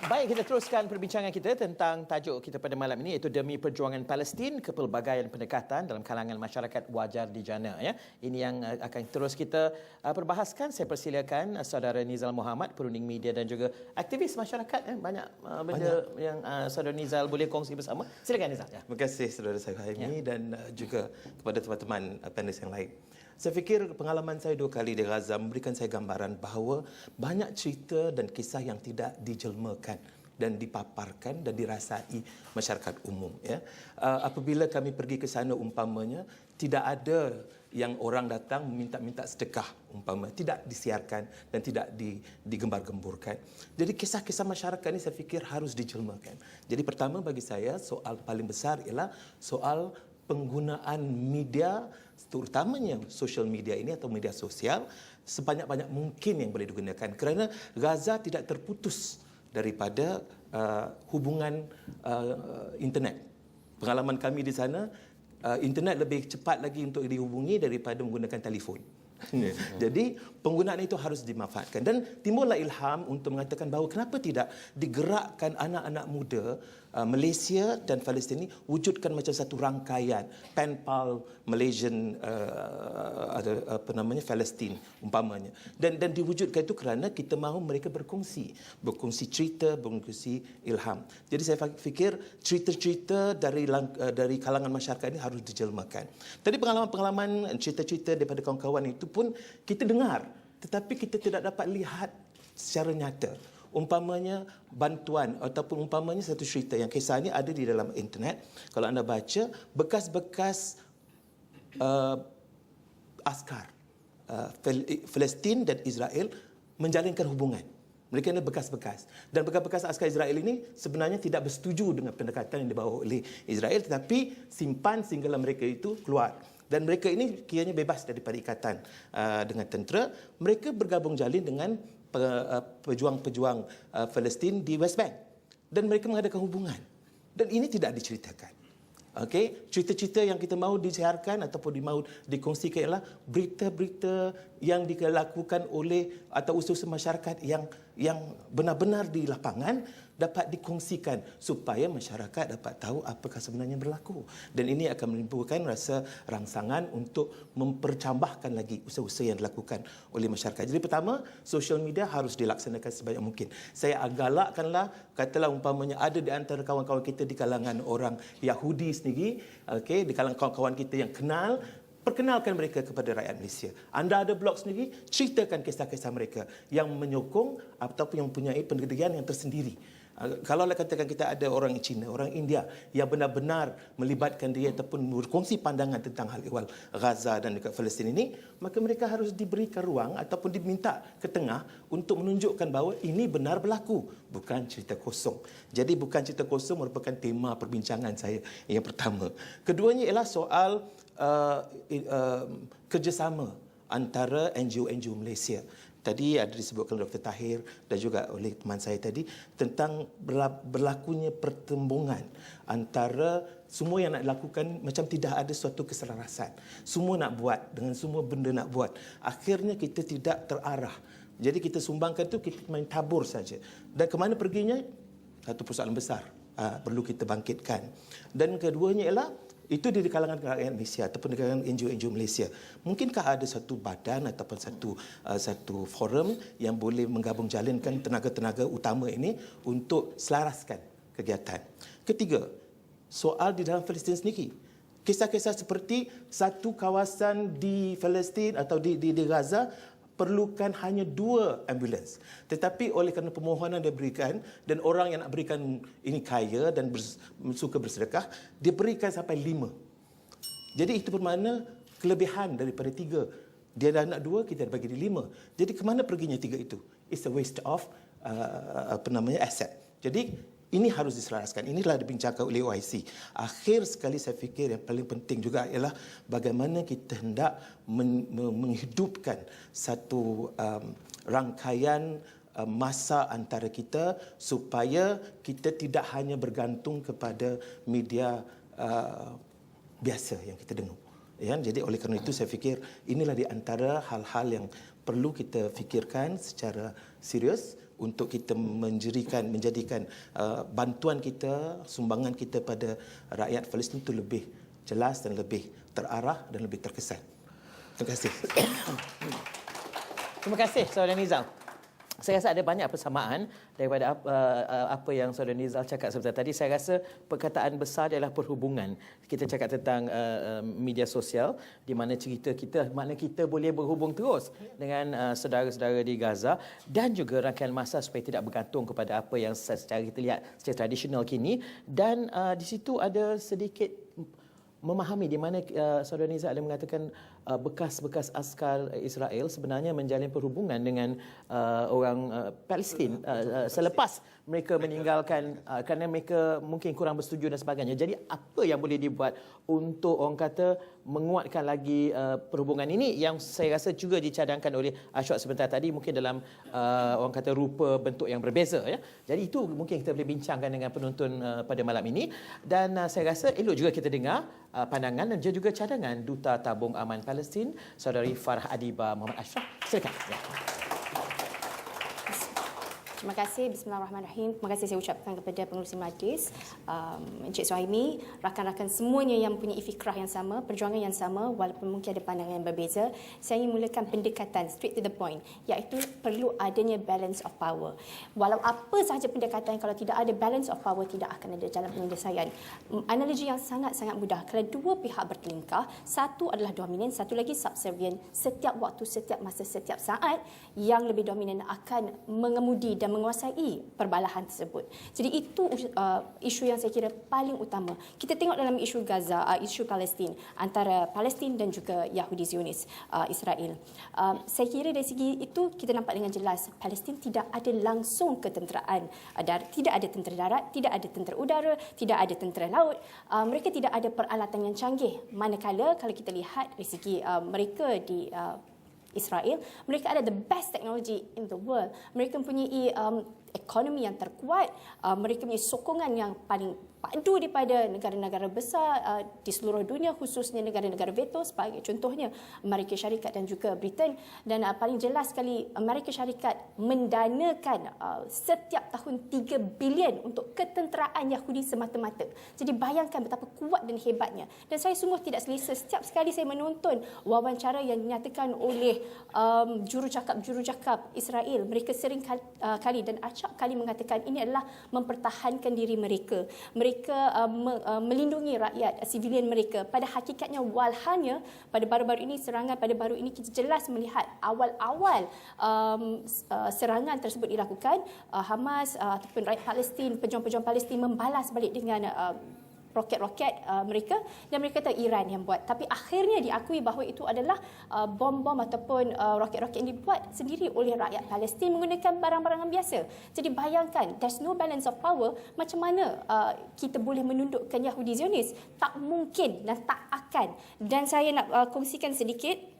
Baik, kita teruskan perbincangan kita tentang tajuk kita pada malam ini iaitu Demi Perjuangan Palestin, Kepelbagaian Pendekatan dalam kalangan masyarakat wajar di jana. Ya. Ini yang akan terus kita perbahaskan. Saya persilakan saudara Nizal Muhammad, perunding media dan juga aktivis masyarakat. Banyak benda yang saudara Nizal boleh kongsi bersama. Silakan Nizal. Ya. Terima kasih saudara saya Haimi dan juga kepada teman-teman panelis yang lain. Saya fikir pengalaman saya 2 kali di Gaza memberikan saya gambaran bahawa banyak cerita dan kisah yang tidak dijelmakan dan dipaparkan dan dirasai masyarakat umum. Ya. Apabila kami pergi ke sana umpamanya, tidak ada yang orang datang meminta-minta sedekah umpamanya, tidak disiarkan dan tidak digembar-gemburkan. Jadi kisah-kisah masyarakat ini saya fikir harus dijelmakan. Jadi pertama bagi saya soal paling besar ialah soal penggunaan media, terutamanya social media ini atau media sosial sebanyak-banyak mungkin yang boleh digunakan kerana Gaza tidak terputus daripada hubungan internet. Pengalaman kami di sana, internet lebih cepat lagi untuk dihubungi daripada menggunakan telefon. Jadi penggunaan itu harus dimanfaatkan dan timbullah ilham untuk mengatakan bahawa kenapa tidak digerakkan anak-anak muda Malaysia dan Palestin ini wujudkan macam satu rangkaian penpal Malaysian Palestin umpamanya dan diwujudkan itu kerana kita mahu mereka berkongsi cerita, berkongsi ilham. Jadi saya fikir cerita-cerita dari kalangan masyarakat ini harus dijelmakan. Tadi pengalaman cerita-cerita daripada kawan-kawan itu pun kita dengar tetapi kita tidak dapat lihat secara nyata. Umpamanya bantuan ataupun umpamanya satu cerita yang kisah ini ada di dalam internet. Kalau anda baca bekas-bekas askar Palestin dan Israel menjalinkan hubungan. Mereka ini bekas-bekas. Dan bekas-bekas askar Israel ini sebenarnya tidak bersetuju dengan pendekatan yang dibawa oleh Israel tetapi simpan sehinggalah mereka itu keluar. Dan mereka ini kiranya bebas daripada ikatan dengan tentera. Mereka bergabung jalin dengan pejuang-pejuang Palestin di West Bank. Dan mereka mengadakan hubungan. Dan ini tidak diceritakan. Okey, cerita-cerita yang kita mahu disiarkan ataupun mahu dikongsikan ialah berita-berita yang dilakukan oleh atau usaha masyarakat yang benar-benar di lapangan dapat dikongsikan supaya masyarakat dapat tahu apakah sebenarnya berlaku. Dan ini akan menimbulkan rasa rangsangan untuk mempercambahkan lagi usaha-usaha yang dilakukan oleh masyarakat. Jadi pertama, social media harus dilaksanakan sebanyak mungkin. Saya galakkanlah, katalah umpamanya ada di antara kawan-kawan kita di kalangan orang Yahudi sendiri, okey, di kalangan kawan-kawan kita yang kenal, perkenalkan mereka kepada rakyat Malaysia. Anda ada blog sendiri, ceritakan kisah-kisah mereka yang menyokong ataupun yang mempunyai pendirian yang tersendiri. Kalau katakan kita ada orang Cina, orang India yang benar-benar melibatkan diri ataupun berkongsi pandangan tentang hal ehwal Gaza dan dekat Palestin ini, maka mereka harus diberikan ruang ataupun diminta ke tengah untuk menunjukkan bahawa ini benar berlaku, bukan cerita kosong. Jadi bukan cerita kosong merupakan tema perbincangan saya yang pertama. Keduanya ialah soal kerjasama antara NGO-NGO Malaysia. Tadi ada disebutkan Dr. Tahir dan juga oleh teman saya tadi tentang berlakunya pertembungan antara semua yang nak dilakukan macam tidak ada suatu keselarasan. Semua nak buat, dengan semua benda nak buat. Akhirnya kita tidak terarah. Jadi kita sumbangkan tu kita main tabur saja. Dan ke mana perginya? Satu persoalan besar perlu kita bangkitkan. Dan keduanya ialah itu di kalangan rakyat Malaysia ataupun di kalangan NGO-NGO Malaysia. Mungkinkah ada satu badan ataupun satu forum yang boleh menggabung jalinkan tenaga-tenaga utama ini untuk selaraskan kegiatan. Ketiga, soal di dalam Palestin sendiri. Kisah-kisah seperti satu kawasan di Palestin atau di Gaza perlukan hanya 2 ambulans. Tetapi oleh kerana permohonan diberikan dan orang yang nak berikan ini kaya dan suka bersedekah, dia berikan sampai 5. Jadi itu bermakna kelebihan daripada 3. Dia dah nak 2, kita bagi dia 5. Jadi ke mana perginya 3 itu? It's a waste of asset. Jadi ini harus diselaraskan. Inilah dibincangkan oleh OIC. Akhir sekali saya fikir yang paling penting juga ialah bagaimana kita hendak menghidupkan satu rangkaian masa antara kita supaya kita tidak hanya bergantung kepada media biasa yang kita dengar. Ya, jadi oleh kerana itu saya fikir inilah di antara hal-hal yang perlu kita fikirkan secara serius untuk kita menjadikan bantuan kita, sumbangan kita pada rakyat Palestin itu lebih jelas dan lebih terarah dan lebih terkesan. Terima kasih. Terima kasih Saudara Nizal. Saya rasa ada banyak persamaan daripada apa yang Saudara Nizal cakap sebentar tadi. Saya rasa perkataan besar adalah perhubungan. Kita cakap tentang media sosial di mana cerita kita, mana kita boleh berhubung terus dengan saudara-saudara di Gaza dan juga rangkaian masa supaya tidak bergantung kepada apa yang secara kita lihat secara tradisional kini. Dan di situ ada sedikit memahami di mana Saudara Nizal ada mengatakan bekas-bekas askar Israel sebenarnya menjalin perhubungan dengan orang Palestin selepas mereka meninggalkan kerana mereka mungkin kurang bersetuju dan sebagainya. Jadi apa yang boleh dibuat untuk orang kata menguatkan lagi perhubungan ini yang saya rasa juga dicadangkan oleh Ashok sebentar tadi mungkin dalam orang kata rupa bentuk yang berbeza ya. Jadi itu mungkin kita boleh bincangkan dengan penonton pada malam ini dan saya rasa elok juga kita dengar pandangan dan juga cadangan Duta Tabung Aman Palestin Saudari Farah Adiba Muhammad Ashraf. Silakan. Ya. Terima kasih. Bismillahirrahmanirrahim. Terima kasih saya ucapkan kepada pengurusi majlis, Encik Suhaimi, rakan-rakan semuanya yang mempunyai fikrah yang sama, perjuangan yang sama walaupun mungkin ada pandangan yang berbeza. Saya ingin mulakan pendekatan straight to the point, iaitu perlu adanya balance of power. Walau apa sahaja pendekatan, kalau tidak ada balance of power, tidak akan ada jalan penyelesaian. Analogi yang sangat-sangat mudah. Kalau dua pihak bertelingkah, satu adalah dominan, satu lagi subservient. Setiap waktu, setiap masa, setiap saat, yang lebih dominan akan mengemudi dan menguasai perbalahan tersebut. Jadi itu isu yang saya kira paling utama. Kita tengok dalam isu Gaza, isu Palestin, antara Palestin dan juga Yahudi Zionis, Israel. Saya kira dari segi itu kita nampak dengan jelas Palestin tidak ada langsung ketenteraan. Tidak ada tentera darat, tidak ada tentera udara, tidak ada tentera laut. Mereka tidak ada peralatan yang canggih. Manakala kalau kita lihat dari segi mereka di Israel, mereka ada the best technology in the world. Mereka mempunyai ekonomi yang terkuat, mereka punya sokongan yang paling padu daripada negara-negara besar di seluruh dunia, khususnya negara-negara veto sebagai contohnya Amerika Syarikat dan juga Britain. Dan paling jelas sekali Amerika Syarikat mendanakan setiap tahun 3 bilion untuk ketenteraan Yahudi semata-mata. Jadi bayangkan betapa kuat dan hebatnya. Dan saya sungguh tidak selesa setiap sekali saya menonton wawancara yang dinyatakan oleh jurucakap Israel. Mereka sering kali dan acap kali mengatakan ini adalah mempertahankan diri mereka. Mereka melindungi rakyat sivilian mereka. Pada hakikatnya walhanya pada baru-baru ini, serangan pada baru ini kita jelas melihat awal-awal serangan tersebut dilakukan, Hamas ataupun rakyat Palestin, pejuang-pejuang Palestin membalas balik dengan roket-roket mereka, dan mereka kata Iran yang buat. Tapi akhirnya diakui bahawa itu adalah bom-bom ataupun roket-roket yang dibuat sendiri oleh rakyat Palestin menggunakan barang-barang biasa. Jadi bayangkan, there's no balance of power. Macam mana kita boleh menundukkan Yahudi Zionis? Tak mungkin dan tak akan. Dan saya nak kongsikan sedikit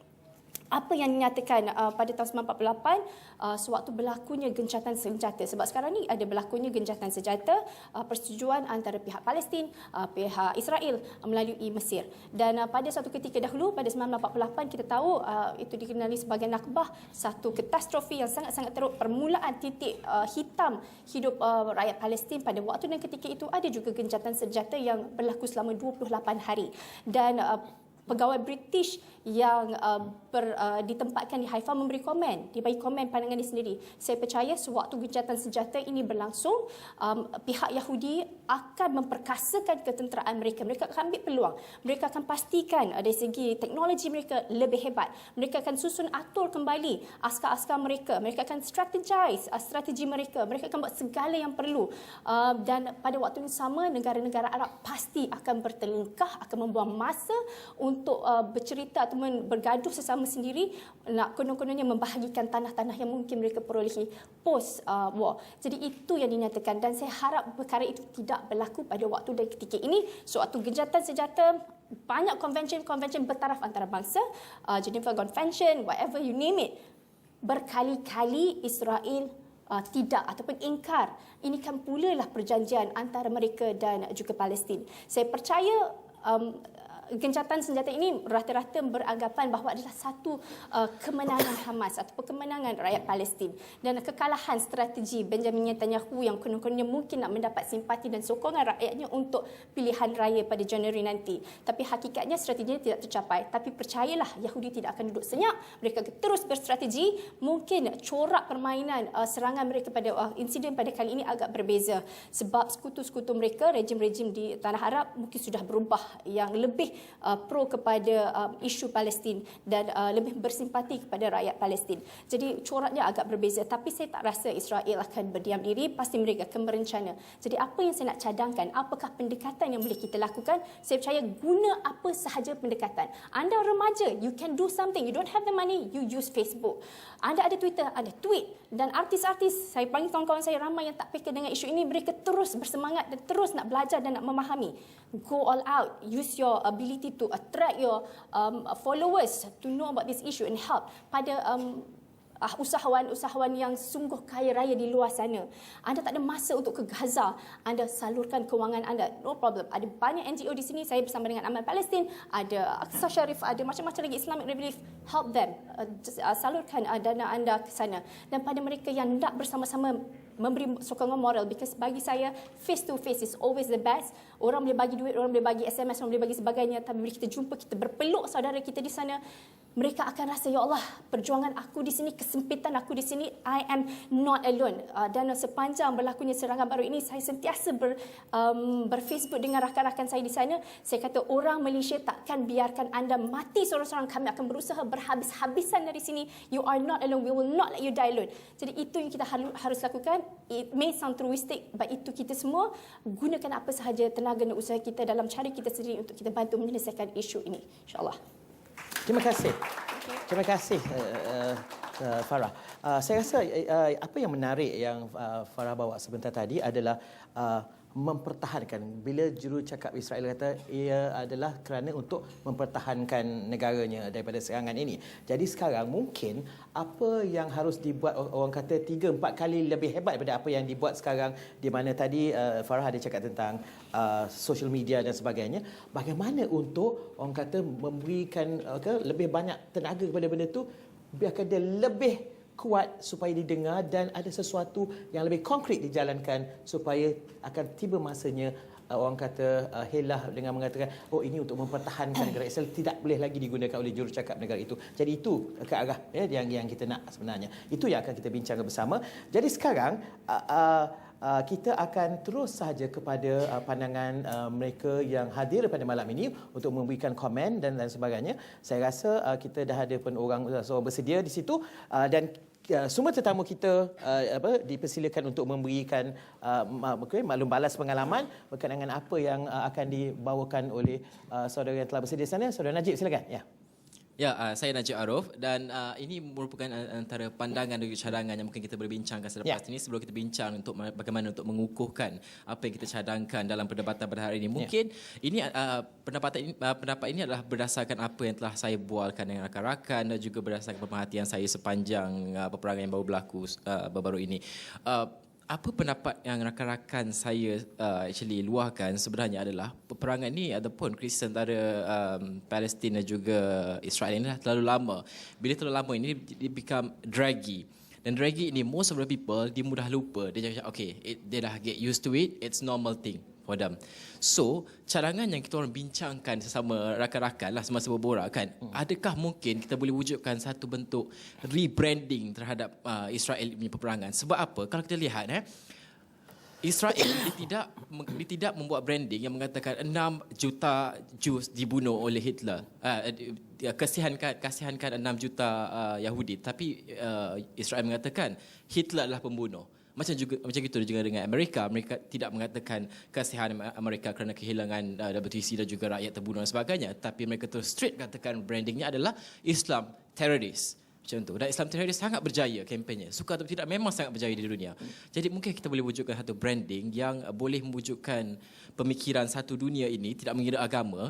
apa yang dinyatakan pada tahun 1948 sewaktu berlakunya gencatan senjata. Sebab sekarang ni ada berlakunya gencatan senjata, persetujuan antara pihak Palestin, pihak Israel melalui Mesir. Dan pada satu ketika dahulu pada 1948 kita tahu itu dikenali sebagai Nakbah, satu katastrofi yang sangat-sangat teruk, permulaan titik hitam hidup rakyat Palestin pada waktu dan ketika itu. Ada juga gencatan senjata yang berlaku selama 28 hari. Dan pegawai British yang ditempatkan di Haifa memberi komen, dibagi komen pandangan dia sendiri. Saya percaya sewaktu gencatan senjata ini berlangsung, pihak Yahudi akan memperkasakan ketenteraan mereka. Mereka akan ambil peluang. Mereka akan pastikan dari segi teknologi mereka lebih hebat. Mereka akan susun atur kembali askar-askar mereka. Mereka akan strategize strategi mereka. Mereka akan buat segala yang perlu. Dan pada waktu yang sama, negara-negara Arab pasti akan bertelingkah, akan membuang masa untuk bercerita atau bergaduh sesama sendiri, nak konon-kononnya membahagikan tanah-tanah yang mungkin mereka perolehi post war. Jadi itu yang dinyatakan, dan saya harap perkara itu tidak berlaku pada waktu dan ketika ini. Sewaktu gencatan senjata, banyak konvensyen-konvensyen bertaraf antarabangsa, Geneva Convention, whatever you name it, berkali-kali Israel tidak ataupun ingkar. Ini kan pula lah perjanjian antara mereka dan juga Palestin. Saya percaya gencatan senjata ini rata-rata beranggapan bahawa adalah satu kemenangan Hamas atau kemenangan rakyat Palestin, dan kekalahan strategi Benjamin Netanyahu yang kononnya mungkin nak mendapat simpati dan sokongan rakyatnya untuk pilihan raya pada Januari nanti. Tapi hakikatnya strateginya tidak tercapai. Tapi percayalah, Yahudi tidak akan duduk senyap. Mereka terus berstrategi. Mungkin corak permainan serangan mereka pada insiden pada kali ini agak berbeza, sebab sekutu-sekutu mereka, rejim-rejim di Tanah Arab mungkin sudah berubah yang lebih pro kepada isu Palestin dan lebih bersimpati kepada rakyat Palestin. Jadi coraknya agak berbeza, tapi saya tak rasa Israel akan berdiam diri, pasti mereka akan berencana. Jadi apa yang saya nak cadangkan, apakah pendekatan yang boleh kita lakukan? Saya percaya guna apa sahaja pendekatan. Anda remaja, you can do something. You don't have the money, you use Facebook. Anda ada Twitter, ada tweet. Dan artis-artis, saya panggil kawan-kawan saya ramai yang tak peka dengan isu ini, mereka terus bersemangat dan terus nak belajar dan nak memahami. Go all out. Use your ability to attract your followers to know about this issue and help pada usahawan-usahawan yang sungguh kaya raya di luar sana. Anda tak ada masa untuk ke Gaza, Anda salurkan kewangan anda, no problem. Ada banyak NGO di sini, saya bersama dengan Amal Palestin, ada Aqsa Sharif, ada macam-macam lagi Islamic Relief. Help them, salurkan dana anda ke sana. Dan pada mereka yang nak bersama-sama memberi sokongan moral, because bagi saya face to face is always the best. Orang boleh bagi duit, orang boleh bagi SMS, orang boleh bagi sebagainya, tapi bila kita jumpa, kita berpeluk saudara kita di sana, mereka akan rasa, ya Allah, perjuangan aku di sini, kesempitan aku di sini, I am not alone. Dan sepanjang berlakunya serangan baru ini, saya sentiasa berFacebook dengan rakan-rakan saya di sana. Saya kata, orang Malaysia takkan biarkan anda mati seorang-seorang. Kami akan berusaha berhabis-habisan dari sini. You are not alone. We will not let you die alone. Jadi itu yang kita harus lakukan. It may sound truistic, but itu kita semua gunakan apa sahaja tenaga dan usaha kita dalam cara kita sendiri untuk kita bantu menyelesaikan isu ini, insyaAllah. Terima kasih. Terima kasih Farah. Saya rasa apa yang menarik yang Farah bawa sebentar tadi adalah mempertahankan. Bila jurukakap Israel kata ia adalah kerana untuk mempertahankan negaranya daripada serangan ini. Jadi sekarang mungkin apa yang harus dibuat, orang kata 3-4 kali lebih hebat daripada apa yang dibuat sekarang, di mana tadi Farah ada cakap tentang social media dan sebagainya. Bagaimana untuk orang kata memberikan lebih banyak tenaga kepada benda tu, biarkan dia lebih kuat supaya didengar dan ada sesuatu yang lebih konkret dijalankan supaya akan tiba masanya orang kata helah dengan mengatakan, oh ini untuk mempertahankan negara Israel, tidak boleh lagi digunakan oleh jurucakap negara itu. Jadi itu ke arah yang kita nak sebenarnya. Itu yang akan kita bincangkan bersama. Jadi sekarang kita akan terus sahaja kepada pandangan mereka yang hadir pada malam ini untuk memberikan komen dan sebagainya. Saya rasa kita dah ada pun orang bersedia di situ dan semua tetamu kita dipersilakan untuk memberikan maklum balas pengalaman berkaitan dengan apa yang akan dibawakan oleh saudara yang telah bersedia sana. Saudara Najib, silakan. Ya. Ya, saya Najib Arif dan ini merupakan antara pandangan dan cadangan yang mungkin kita berbincangkan selepas ini sebelum kita bincang untuk bagaimana untuk mengukuhkan apa yang kita cadangkan dalam perdebatan pada hari ini. Mungkin ini pendapat ini adalah berdasarkan apa yang telah saya bualkan dengan rakan-rakan dan juga berdasarkan pemerhatian saya sepanjang peperangan yang baru berlaku baru-baru ini. Apa pendapat yang rakan-rakan saya actually luahkan sebenarnya adalah peperangan ini ataupun krisis antara Palestin dan juga Israel ini dah terlalu lama. Bila terlalu lama ini, it become draggy. Dan draggy ini, most of the people, dia mudah lupa. Dia cakap, okay, dia dah get used to it, it's normal thing for them. So, cadangan yang kita orang bincangkan sesama rakan-rakan lah semasa berborak kan, adakah mungkin kita boleh wujudkan satu bentuk rebranding terhadap Israel punya peperangan? Sebab apa? Kalau kita lihat Israel dia tidak membuat branding yang mengatakan 6 juta Jews dibunuh oleh Hitler. Kasihankan 6 juta Yahudi, tapi Israel mengatakan Hitler adalah pembunuh. Macam itu juga dengan Amerika. Mereka tidak mengatakan kasihan Amerika kerana kehilangan WTC dan juga rakyat terbunuh dan sebagainya. Tapi mereka terus straight katakan brandingnya adalah Islam teroris. Macam tu. Dan Islam teroris sangat berjaya kempennya. Suka atau tidak, memang sangat berjaya di dunia. Jadi mungkin kita boleh wujudkan satu branding yang boleh mewujudkan pemikiran satu dunia ini, tidak mengira agama,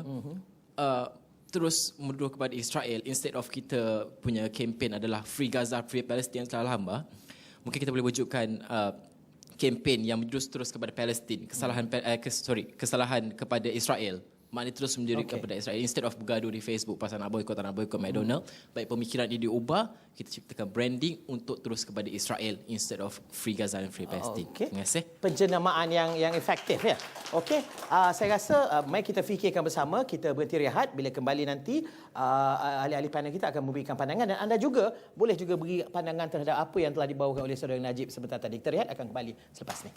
terus menuduh kepada Israel instead of kita punya kempen adalah Free Gaza, Free Palestine yang telah lama. Mungkin kita boleh wujudkan kempen yang terus kepada Palestin, kesalahan kepada Israel maknanya terus menjadi kepada Israel. Instead of bergaduh di Facebook pasal nak boykot McDonald, baik pemikiran ini diubah, kita ciptakan branding untuk terus kepada Israel instead of Free Gaza dan Free Palestine. Terima kasih. Penjenamaan yang efektif ya. Okey, saya rasa mari kita fikirkan bersama, kita berhenti rehat. Bila kembali nanti ahli-ahli panel kita akan memberikan pandangan dan anda juga boleh juga beri pandangan terhadap apa yang telah dibawakan oleh Saudara Najib sebentar tadi. Kita rehat, akan kembali selepas ini.